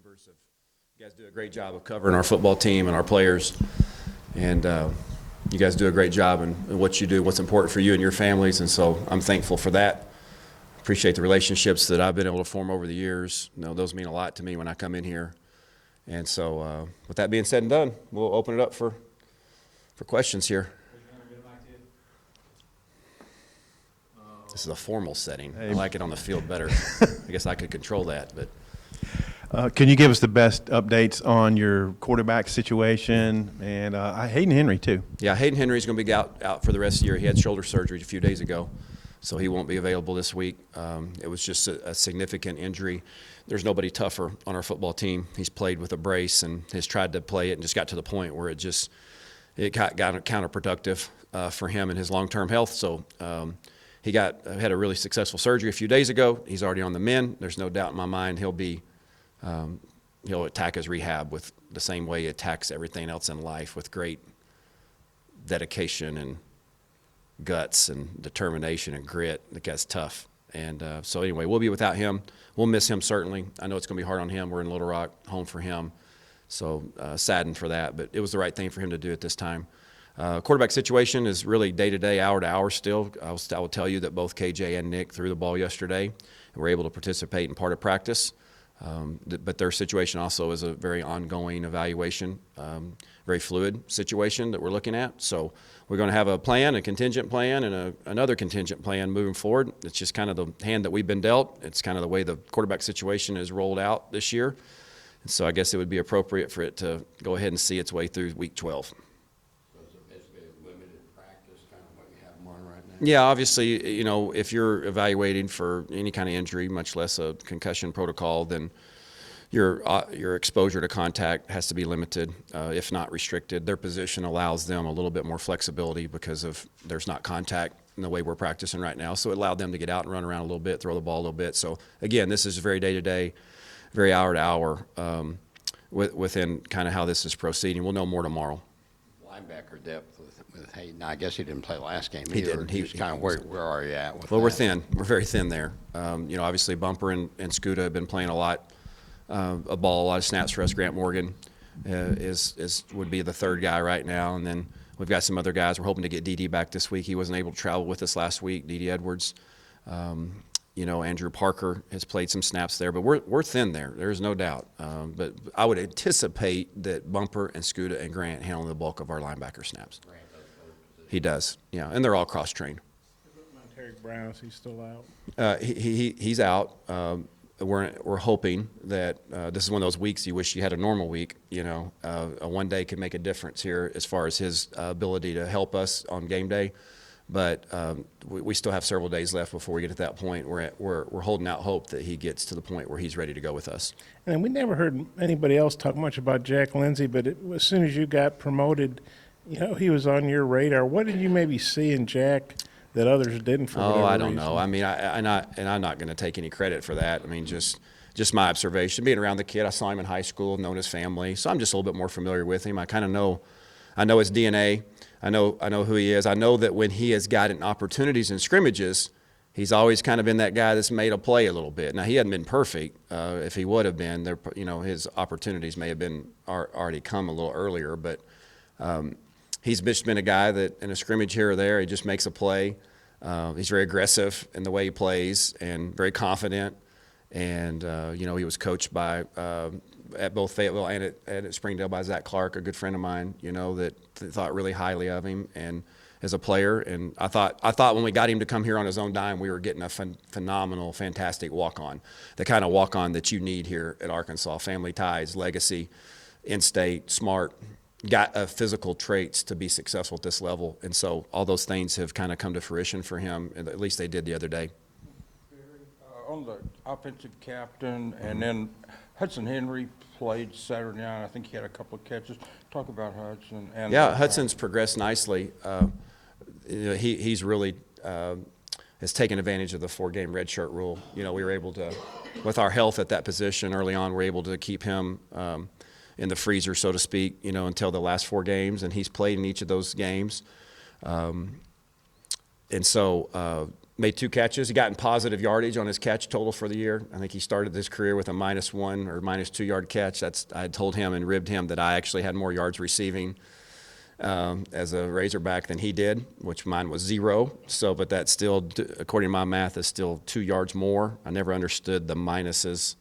members. You guys do a great job of covering our football team and our players, and you guys do a great job in what you do, what's important for you and your families, and so I'm thankful for that. Appreciate the relationships that I've been able to form over the years. You know, those mean a lot to me when I come in here. And so with that being said and done, we'll open it up for questions here. This is a formal setting. I like it on the field better. I guess I could control that. But can you give us the best updates on your quarterback situation and Hayden Henry too? Yeah, Hayden Henry is going to be out for the rest of the year. He had shoulder surgery a few days ago, so he won't be available this week. It was just a significant injury. There's nobody tougher on our football team. He's played with a brace and has tried to play it and just got to the point where it got counterproductive for him and his long-term health. So he had a really successful surgery a few days ago. He's already on the mend. There's no doubt in my mind he'll attack his rehab with the same way he attacks everything else in life, with great dedication and guts and determination and grit. The guy's tough. And so anyway, we'll be without him. We'll miss him certainly. I know it's going to be hard on him. We're in Little Rock, home for him. So saddened for that, but it was the right thing for him to do at this time. Quarterback situation is really day-to-day, hour-to-hour still. I will tell you that both KJ and Nick threw the ball yesterday and were able to participate in part of practice. But their situation also is a very ongoing evaluation, very fluid situation that we're looking at. So we're going to have a plan, a contingent plan, and another contingent plan moving forward. It's just kind of the hand that we've been dealt. It's kind of the way the quarterback situation is rolled out this year. And so I guess it would be appropriate for it to go ahead and see its way through week 12. So is it basically a limited practice, kind of what you have them on right now? Yeah, obviously, you know, if you're evaluating for any kind of injury, much less a concussion protocol, then your exposure to contact has to be limited, if not restricted. Their position allows them a little bit more flexibility because of there's not contact in the way we're practicing right now. So it allowed them to get out and run around a little bit, throw the ball a little bit. So again, this is very day-to-day, very hour-to-hour within kind of how this is proceeding. We'll know more tomorrow. Linebacker depth with Hayden. I guess he didn't play last game either. He didn't. He's kind of where are you at with Well, that? we're thin. We're very thin there. You know, obviously Bumper and Scuda have been playing a lot of ball, a lot of snaps for us. Grant Morgan would be the third guy right now, and then we've got some other guys. We're hoping to get D.D. back this week. He wasn't able to travel with us last week. D.D. Edwards. You know, Andrew Parker has played some snaps there, but we're thin there. There's no doubt. But I would anticipate that Bumper and Scuda and Grant handle the bulk of our linebacker snaps. Grant does both positions. He does, yeah, and they're all cross-trained. Terry Brown, is he still out? He's out. We're hoping that this is one of those weeks you wish you had a normal week. You know, a one day could make a difference here as far as his ability to help us on game day. But we still have several days left before we get to that point. We're holding out hope that he gets to the point where he's ready to go with us. And we never heard anybody else talk much about Jack Lindsey, but as soon as you got promoted, you know, he was on your radar. What did you maybe see in Jack that others didn't for whatever I don't reason? know. I mean, I'm not going to take any credit for that. I mean, just my observation. Being around the kid, I saw him in high school, known his family, so I'm just a little bit more familiar with him. I kind of know his DNA. I know who he is. I know that when he has gotten opportunities in scrimmages, he's always kind of been that guy that's made a play a little bit. Now, he hadn't been perfect. If he would have been, you know, his opportunities may have been already come a little earlier. But he's just been a guy that in a scrimmage here or there, he just makes a play. He's very aggressive in the way he plays and very confident. And, you know, he was coached by at both Fayetteville and at Springdale by Zach Clark, a good friend of mine, you know, that thought really highly of him and as a player. And I thought when we got him to come here on his own dime, we were getting a phenomenal, fantastic walk-on, the kind of walk-on that you need here at Arkansas. Family ties, legacy, in-state, smart, got physical traits to be successful at this level. And so all those things have kind of come to fruition for him, and at least they did the other day. On the offensive captain, and then Hudson Henry played Saturday night. I think he had a couple of catches. Talk about Hudson. And yeah, Hudson's progressed nicely. You know, he's really has taken advantage of the 4-game redshirt rule. You know, we were able to, with our health at that position early on, we're able to keep him in the freezer, so to speak, you know, until the last 4 games, and he's played in each of those games. And so made 2 catches. He got in positive yardage on his catch total for the year. I think he started his career with a -1 or -2 yard catch. I had told him and ribbed him that I actually had more yards receiving as a Razorback than he did, which mine was 0. So, but that still, according to my math, is still 2 yards more. I never understood the minuses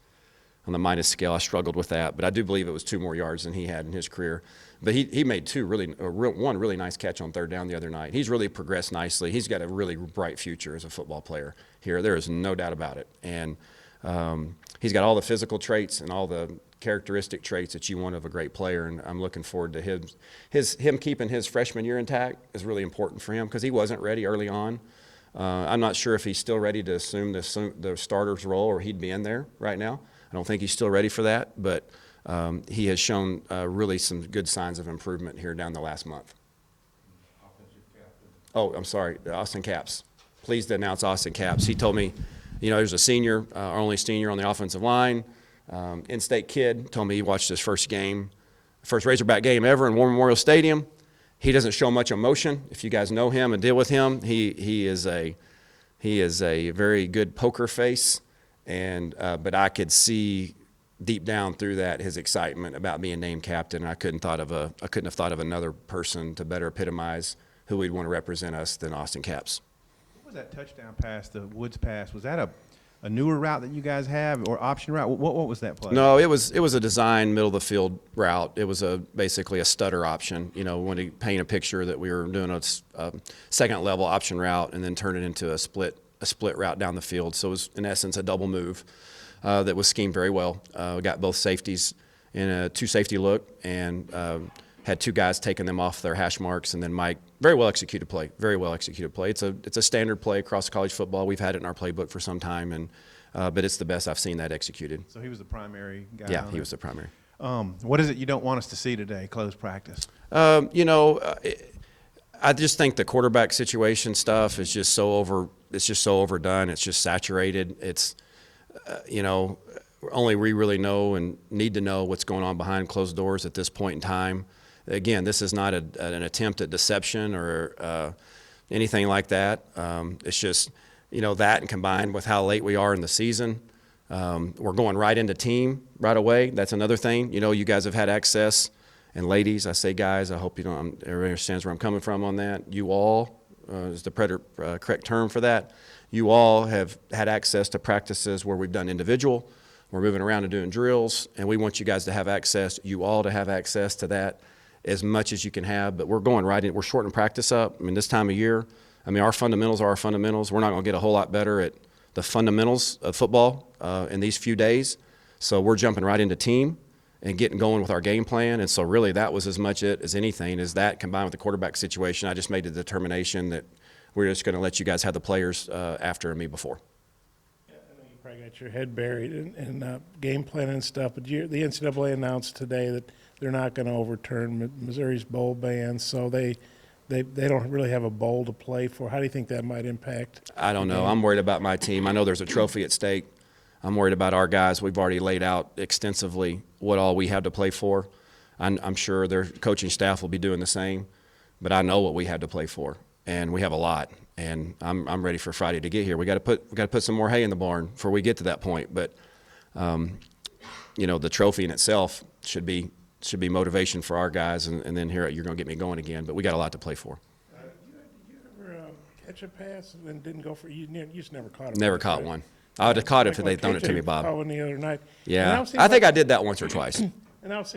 on the minus scale. I struggled with that, but I do believe it was 2 more yards than he had in his career. But he made one really nice catch on 3rd down the other night. He's really progressed nicely. He's got a really bright future as a football player here. There is no doubt about it. And he's got all the physical traits and all the characteristic traits that you want of a great player, and I'm looking forward to him keeping his freshman year intact is really important for him because he wasn't ready early on. I'm not sure if he's still ready to assume the starter's role or he'd be in there right now. I don't think he's still ready for that, but he has shown really some good signs of improvement here down the last month. Oh, I'm sorry, Austin Capps. Pleased to announce Austin Capps. He told me, there's a senior, our only senior on the offensive line, in-state kid, told me he watched his first Razorback game ever in War Memorial Stadium. He doesn't show much emotion. If you guys know him and deal with him, he is a very good poker face, and but I could see deep down through that his excitement about being named captain. I couldn't have thought of another person to better epitomize who we'd want to represent us than Austin Capps. What was that touchdown pass, the Woods pass? Was that a newer route that you guys have, or option route? What was that play? No, it was a design middle of the field route. It was basically a stutter option. When he paint a picture that we were doing a second level option route and then turn it into a split route down the field. So it was in essence a double move that was schemed very well. We got both safeties in a 2-safety look and had 2 guys taking them off their hash marks, and then Mike, very well executed play. It's a standard play across college football. We've had it in our playbook for some time, and but it's the best I've seen that executed. So he was the primary guy. Yeah, he was the primary. What is it you don't want us to see today? Close practice. I just think the quarterback situation stuff is just so overdone. It's just saturated. It's only we really know and need to know what's going on behind closed doors at this point in time. Again, this is not an attempt at deception or anything like that. It's just, that and combined with how late we are in the season. We're going right into team right away. That's another thing. You guys have had access, and ladies, I say guys, I hope everybody understands where I'm coming from on that. You all is the correct term for that. You all have had access to practices where we've done individual. We're moving around and doing drills, and we want you guys to have access, you all to have access to that as much as you can have. But we're going right in. We're shortening practice up. This time of year, our fundamentals are our fundamentals. We're not going to get a whole lot better at the fundamentals of football in these few days. So we're jumping right into team and getting going with our game plan. And so really that was as much it as anything, is that combined with the quarterback situation. I just made the determination that we're just going to let you guys have the players after me before. I know you probably got your head buried in game plan and stuff, but the NCAA announced today that they're not going to overturn Missouri's bowl ban, so they don't really have a bowl to play for. How do you think that might impact? I don't know. I'm worried about my team. I know there's a trophy at stake. I'm worried about our guys. We've already laid out extensively what all we have to play for. I'm sure their coaching staff will be doing the same, but I know what we have to play for, and we have a lot. And I'm ready for Friday to get here. We got to put some more hay in the barn before we get to that point. But the trophy in itself should be motivation for our guys, and then here you're going to get me going again. But we got a lot to play for. Did you ever catch a pass and then didn't go for you? You just never caught it. Never caught one. I would have caught it if they'd thrown it to me, Bob. Caught one the other night. Yeah, I think I did that once or twice. And I was